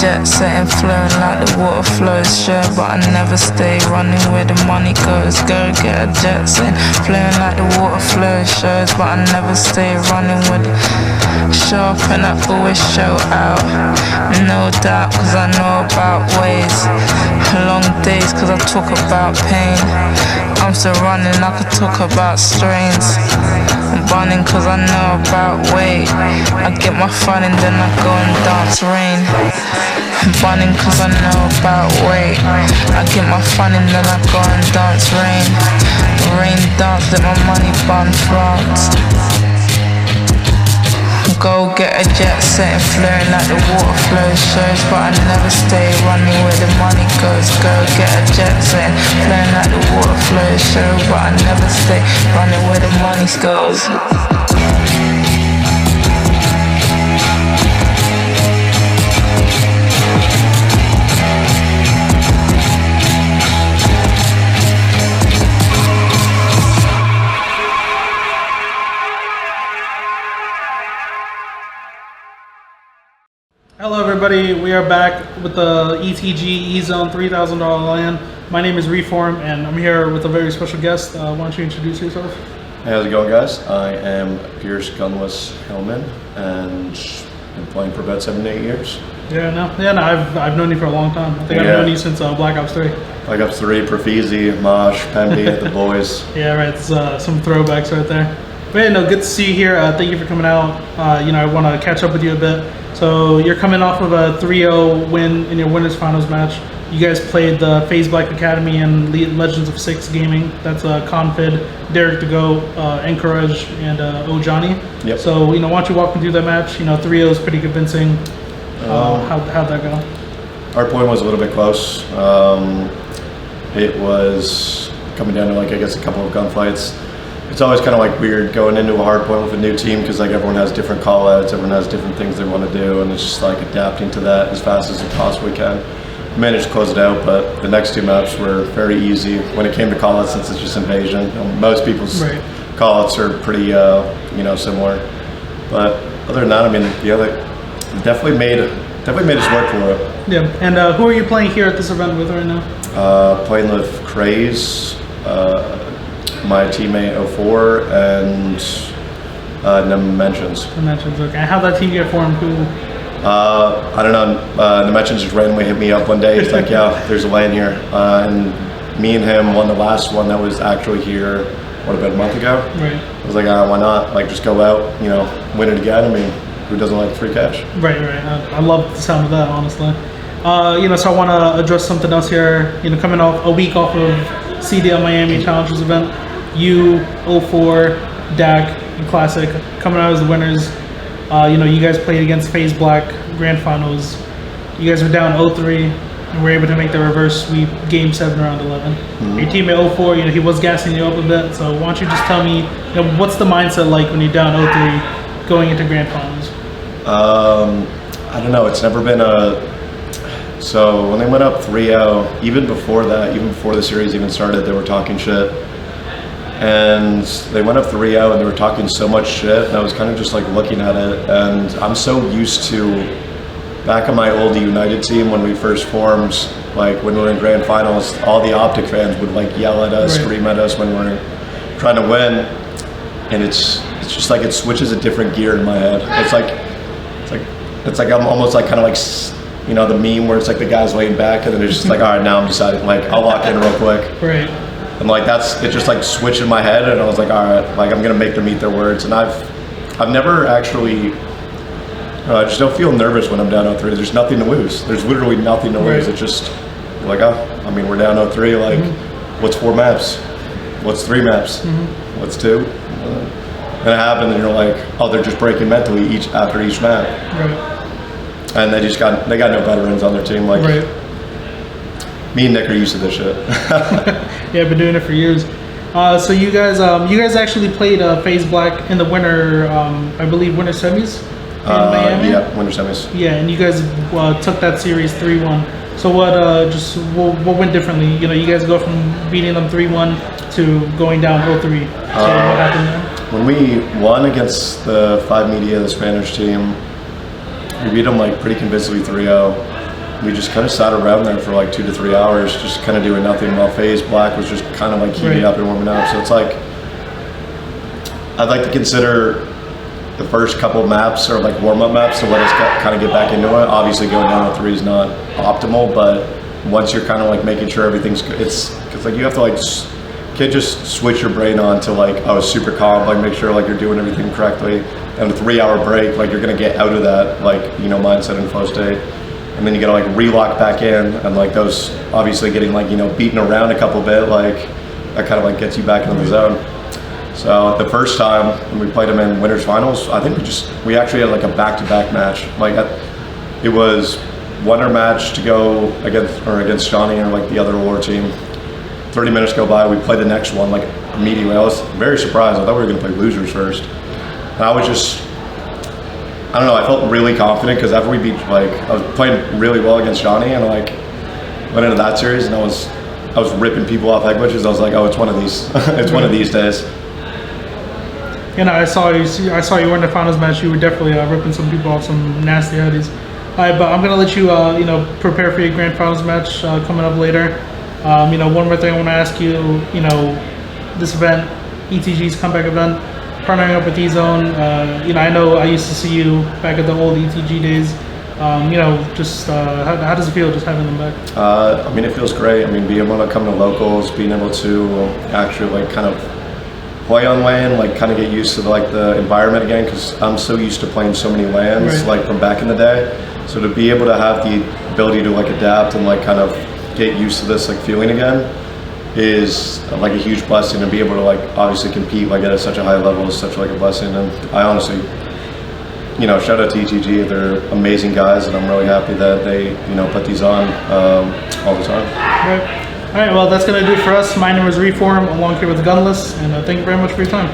jet setting, flowing like the water flows. Sure, but I never stay running where the money goes. Go get a jet setting, flowing like the water flows. Shows, but I never stay running with the show up and I always show out. No doubt, cause I know about ways. Long days, cause I talk about pain. I'm still running, I could talk about strains. I'm burning cause I know about weight. I get my fun and then I go and dance rain. I'm burning cause I know about weight. I get my fun and then I go and dance rain. Rain dance, let my money burn France. Go get a jet setting, flowing like the water flows. Shows, but I never stay running where the money goes. Go get a jet setting, flowing like the water flows. Shows, but I never stay running where the money goes. Hello everybody, we are back with the ETG EZone $3,000 LAN. My name is Reform and I'm here with a very special guest. Why don't you introduce yourself? Hey, how's it going guys? I am Pierce Gunless Hellman and been playing for about 7 to 8 years. I've known you for a long time. I think I've known you since Black Ops 3. Black Ops 3, Profizi, Mosh, Pemby, the boys. Yeah, right, it's some throwbacks right there. But yeah, no, good to see you here. Thank you for coming out. I want to catch up with you a bit. So you're coming off of a 3-0 win in your winners finals match. You guys played the FaZe Black Academy and Legends of Six Gaming. That's Confid, Derek to Go, Encourage, and Ojani. Yep. So why don't you walk me through that match? 3-0 is pretty convincing. How'd that go? Our point was a little bit close. It was coming down to I guess a couple of gunfights. It's always kind of weird going into a hard point with a new team because everyone has different call outs, everyone has different things they want to do, and it's just adapting to that as fast as you possibly can. We managed to close it out, but the next two maps were very easy when it came to call outs since it's just invasion. Most people's call outs are pretty similar. But other than that, they definitely made us work for it. Yeah, and who are you playing here at this event with right now? Playing with Craze, my teammate 04, and Dimensions. Dimensions, okay. How'd that team get formed? I don't know. Dimensions just randomly hit me up one day. He's like, yeah, there's a LAN here. And me and him won the last one that was actually here, about a month ago? Right. I was like, why not? Just go out, win it again. Who doesn't like free cash? Right. I love the sound of that, honestly. So I want to address something else here. Coming off a week off of CDL Miami Challengers event, you, 04, DAC, and Classic coming out as the winners. You guys played against FaZe Black Grand Finals. You guys were down 0-3 and were able to make the reverse sweep Game 7 round 11. Mm-hmm. Your teammate 04, he was gassing you up a bit. So why don't you just tell me, what's the mindset like when you're down 0-3 going into Grand Finals? I don't know. It's never been So when they went up 3-0, even before the series even started, they were talking shit. And they went up 3-0 and they were talking so much shit, and I was kind of just looking at it, and I'm so used to, back on my old United team when we first formed, when we were in grand finals, all the Optic fans would yell at us, scream at us when we were trying to win, and it's just it switches a different gear in my head. It's like I'm almost the meme where it's the guy's laying back and then it's just all right, now I'm deciding I'll lock in real quick. Right. And it just switched in my head, and I was all right, I'm gonna make them eat their words. And I've never actually, I just don't feel nervous when I'm down 0-3. There's nothing to lose. There's literally nothing to lose. It's just we're down 0-3. What's 4 maps? What's 3 maps? Mm-hmm. What's 2? And it happened, and you're they're just breaking mentally after each map. Right. And they got no veterans on their team. Me and Nick are used to this shit. Yeah, I've been doing it for years. So you guys actually played FaZe Black in the winter, I believe, winter semis in Miami? Yeah, winter semis. Yeah, and you guys took that series 3-1. So what went differently? You guys go from beating them 3-1 to going down 0-3. So what happened there? When we won against the 5 Media, the Spanish team, we beat them pretty convincingly 3-0. we just kind of sat around there for like 2 to 3 hours, just kind of doing nothing while FaZe Black was just kind of like heating up and warming up. So it's like, I'd like to consider the first couple of maps or like warm-up maps to let us kind of get back into it. Obviously going down to 3 is not optimal, but once you're kind of like making sure everything's good, it's because like you have to like, can't just switch your brain on to like, oh, super calm, like make sure like you're doing everything correctly. And a 3-hour break, like you're gonna get out of that like, you know, mindset and flow state. And then you gotta like relock back in, and like those obviously getting like, you know, beaten around a couple bit, like that kind of like gets you back into the zone. So the first time when we played them in winners finals, I think we actually had like a back-to-back match. Like it was winner match to go against Johnny and like the other war team. 30 minutes go by, we play the next one like immediately. I was very surprised. I thought we were gonna play losers first. And I was just, I don't know, I felt really confident because after we beat, like, I was playing really well against Johnny, and like went into that series and I was ripping people off head glitches. I was like, oh, it's one of these, it's one of these days. You know, I saw you were in the finals match. You were definitely ripping some people off, some nasty hoodies. All right, but I'm gonna let you, you know, prepare for your grand finals match coming up later. You know, one more thing I want to ask you. You know, this event, ETG's comeback event, partnering up with EZone. You know, I know I used to see you back at the old ETG days. You know, just how does it feel just having them back? I mean, it feels great. I mean, being able to come to locals, being able to actually like kind of play on LAN, like kind of get used to like the environment again, because I'm so used to playing so many LANs like from back in the day. So to be able to have the ability to like adapt and like kind of get used to this like feeling again is like a huge blessing. And be able to like obviously compete like at such a high level is such like a blessing. And I honestly, you know, shout out to ETG. They're amazing guys, and I'm really happy that they, you know, put these on all the time. All right, well, that's going to do it for us. My name is Reform, along here with Gunless, and thank you very much for your time.